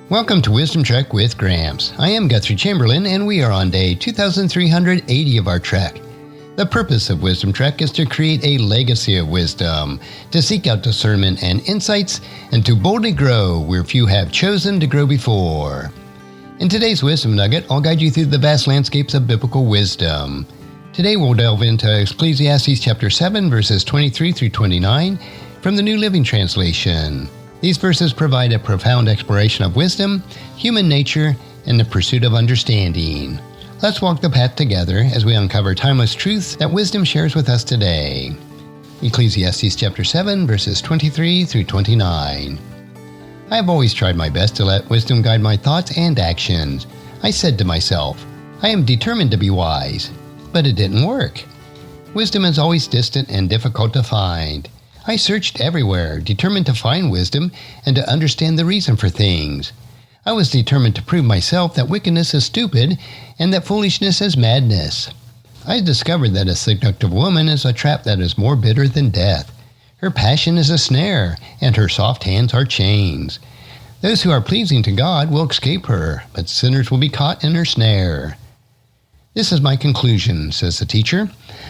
Welcome to Wisdom Trek with Gramps. I am Guthrie Chamberlain, and we are on day 2380 of our trek. The purpose of Wisdom Trek is to create a legacy of wisdom, to seek out discernment and insights, and to boldly grow where few have chosen to grow before. In today's Wisdom Nugget, I'll guide you through the vast landscapes of biblical wisdom. Today we'll delve into Ecclesiastes chapter 7, verses 23 through 29 from the New Living Translation. These verses provide a profound exploration of wisdom, human nature, and the pursuit of understanding. Let's walk the path together as we uncover timeless truths that wisdom shares with us today. Ecclesiastes chapter 7, verses 23 through 29. I have always tried my best to let wisdom guide my thoughts and actions. I said to myself, I am determined to be wise. But it didn't work. Wisdom is always distant and difficult to find. I searched everywhere, determined to find wisdom and to understand the reason for things. I was determined to prove myself that wickedness is stupid and that foolishness is madness. I discovered that a seductive woman is a trap that is more bitter than death. Her passion is a snare, and her soft hands are chains. Those who are pleasing to God will escape her, but sinners will be caught in her snare. This is my conclusion, says the teacher.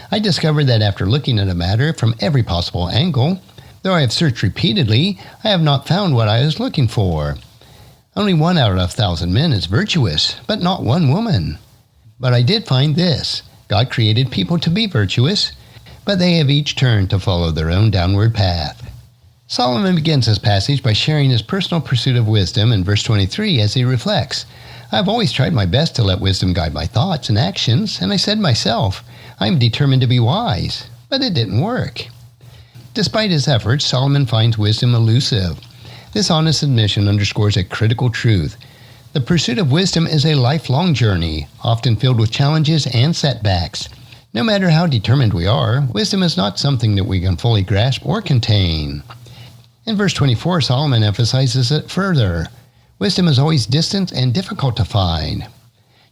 I discovered that after looking at a matter from every possible angle, though I have searched repeatedly, I have not found what I was looking for. Only 1 out of 1,000 men is virtuous, but not one woman. But I did find this. God created people to be virtuous, but they have each turned to follow their own downward path. Solomon begins this passage by sharing his personal pursuit of wisdom in verse 23 as he reflects. I've always tried my best to let wisdom guide my thoughts and actions, and I said myself, I'm determined to be wise, but it didn't work. Despite his efforts, Solomon finds wisdom elusive. This honest admission underscores a critical truth. The pursuit of wisdom is a lifelong journey, often filled with challenges and setbacks. No matter how determined we are, wisdom is not something that we can fully grasp or contain. In verse 24, Solomon emphasizes it further. Wisdom is always distant and difficult to find.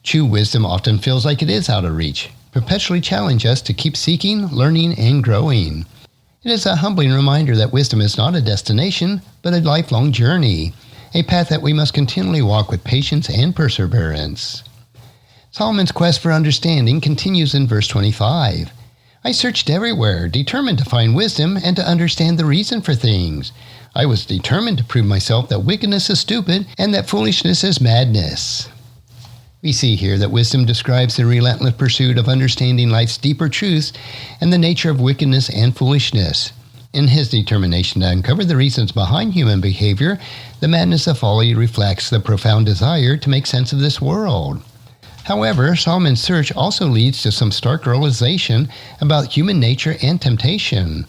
True wisdom often feels like it is out of reach, perpetually challenge us to keep seeking, learning, and growing. It is a humbling reminder that wisdom is not a destination, but a lifelong journey, a path that we must continually walk with patience and perseverance. Solomon's quest for understanding continues in verse 25. I searched everywhere, determined to find wisdom and to understand the reason for things. I was determined to prove myself that wickedness is stupid and that foolishness is madness. We see here that wisdom describes the relentless pursuit of understanding life's deeper truths and the nature of wickedness and foolishness. In his determination to uncover the reasons behind human behavior, the madness of folly reflects the profound desire to make sense of this world. However, Solomon's search also leads to some stark realization about human nature and temptation.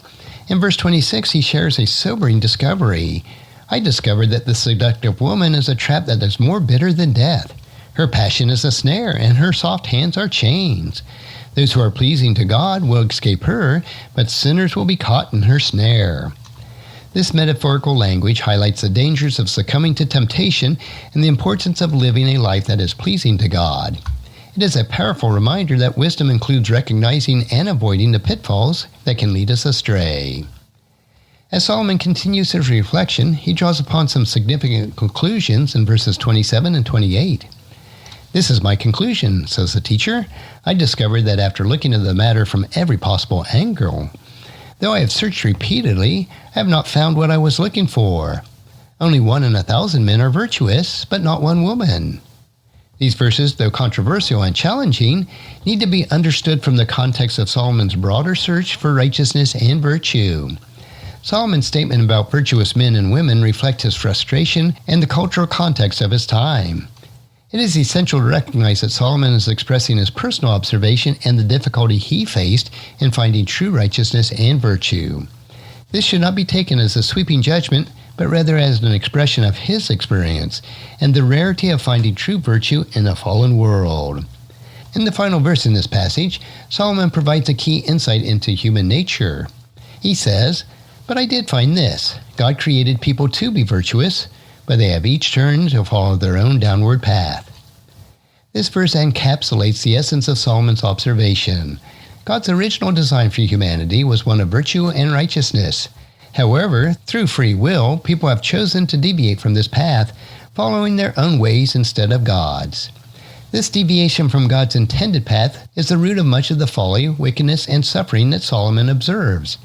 In verse 26, he shares a sobering discovery. I discovered that the seductive woman is a trap that is more bitter than death. Her passion is a snare, and her soft hands are chains. Those who are pleasing to God will escape her, but sinners will be caught in her snare. This metaphorical language highlights the dangers of succumbing to temptation and the importance of living a life that is pleasing to God. It is a powerful reminder that wisdom includes recognizing and avoiding the pitfalls that can lead us astray. As Solomon continues his reflection, he draws upon some significant conclusions in verses 27 and 28. This is my conclusion, says the teacher. I discovered that after looking at the matter from every possible angle, though I have searched repeatedly, I have not found what I was looking for. Only 1 in 1,000 men are virtuous, but not one woman. These verses, though controversial and challenging, need to be understood from the context of Solomon's broader search for righteousness and virtue. Solomon's statement about virtuous men and women reflect his frustration and the cultural context of his time. It is essential to recognize that Solomon is expressing his personal observation and the difficulty he faced in finding true righteousness and virtue. This should not be taken as a sweeping judgment, but rather as an expression of his experience and the rarity of finding true virtue in a fallen world. In the final verse in this passage, Solomon provides a key insight into human nature. He says, But I did find this. God created people to be virtuous, but they have each turned to follow their own downward path. This verse encapsulates the essence of Solomon's observation. God's original design for humanity was one of virtue and righteousness. However, through free will, people have chosen to deviate from this path, following their own ways instead of God's. This deviation from God's intended path is the root of much of the folly, wickedness, and suffering that Solomon observes.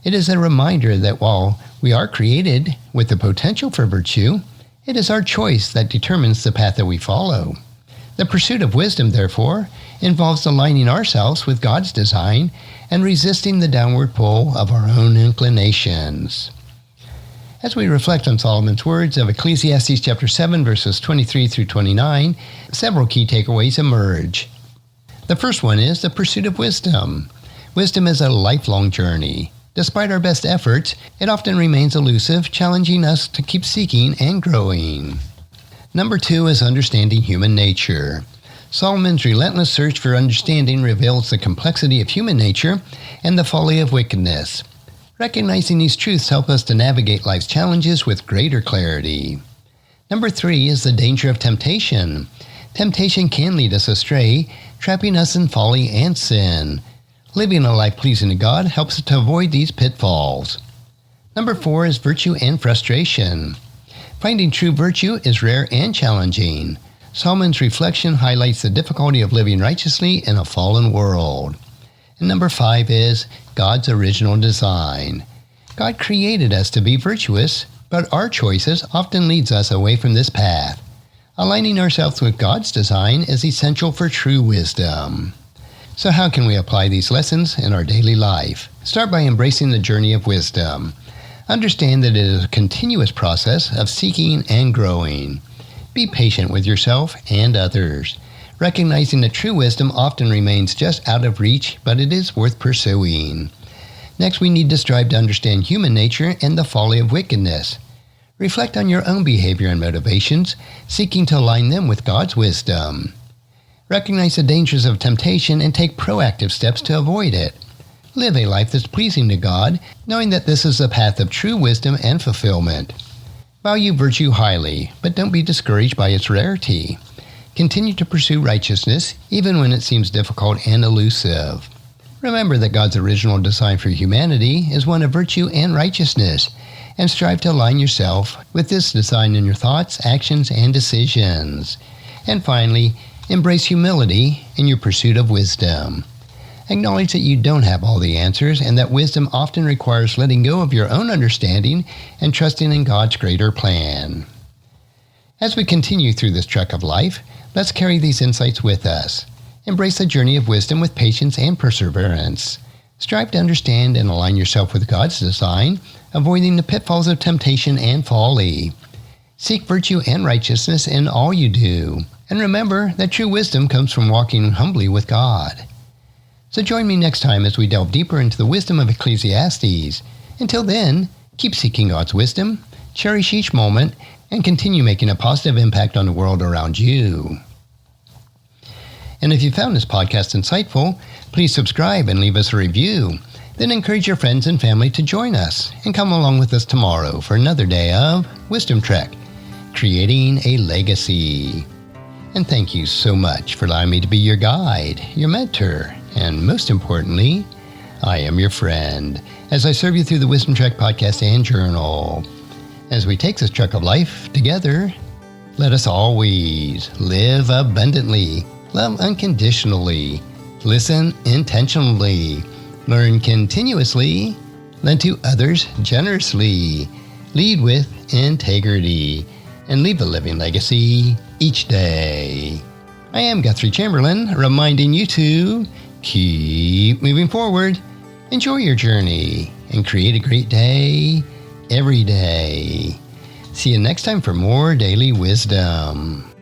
It is a reminder that while we are created with the potential for virtue, it is our choice that determines the path that we follow. The pursuit of wisdom, therefore, involves aligning ourselves with God's design and resisting the downward pull of our own inclinations. As we reflect on Solomon's words of Ecclesiastes chapter 7, verses 23 through 29, several key takeaways emerge. The first one is the pursuit of wisdom. Wisdom is a lifelong journey. Despite our best efforts, it often remains elusive, challenging us to keep seeking and growing. Number 2 is understanding human nature. Solomon's relentless search for understanding reveals the complexity of human nature and the folly of wickedness. Recognizing these truths help us to navigate life's challenges with greater clarity. Number 3 is the danger of temptation. Temptation can lead us astray, trapping us in folly and sin. Living a life pleasing to God helps us to avoid these pitfalls. Number 4 is virtue and frustration. Finding true virtue is rare and challenging. Solomon's reflection highlights the difficulty of living righteously in a fallen world. And number 5 is God's original design. God created us to be virtuous, but our choices often leads us away from this path. Aligning ourselves with God's design is essential for true wisdom. So how can we apply these lessons in our daily life? Start by embracing the journey of wisdom. Understand that it is a continuous process of seeking and growing. Be patient with yourself and others, recognizing that true wisdom often remains just out of reach, but it is worth pursuing. Next, we need to strive to understand human nature and the folly of wickedness. Reflect on your own behavior and motivations, seeking to align them with God's wisdom. Recognize the dangers of temptation and take proactive steps to avoid it. Live a life that's pleasing to God, knowing that this is the path of true wisdom and fulfillment. Value virtue highly, but don't be discouraged by its rarity. Continue to pursue righteousness, even when it seems difficult and elusive. Remember that God's original design for humanity is one of virtue and righteousness, and strive to align yourself with this design in your thoughts, actions, and decisions. And finally, embrace humility in your pursuit of wisdom. Acknowledge that you don't have all the answers and that wisdom often requires letting go of your own understanding and trusting in God's greater plan. As we continue through this trek of life, let's carry these insights with us. Embrace the journey of wisdom with patience and perseverance. Strive to understand and align yourself with God's design, avoiding the pitfalls of temptation and folly. Seek virtue and righteousness in all you do. And remember that true wisdom comes from walking humbly with God. So join me next time as we delve deeper into the wisdom of Ecclesiastes. Until then, keep seeking God's wisdom, cherish each moment, and continue making a positive impact on the world around you. And if you found this podcast insightful, please subscribe and leave us a review. Then encourage your friends and family to join us and come along with us tomorrow for another day of Wisdom Trek, creating a legacy. And thank you so much for allowing me to be your guide, your mentor, and most importantly, I am your friend as I serve you through the Wisdom Trek podcast and journal. As we take this trek of life together, let us always live abundantly, love unconditionally, listen intentionally, learn continuously, lend to others generously, lead with integrity, and leave a living legacy each day. I am Guthrie Chamberlain, reminding you to keep moving forward, enjoy your journey, and create a great day every day. See you next time for more daily wisdom.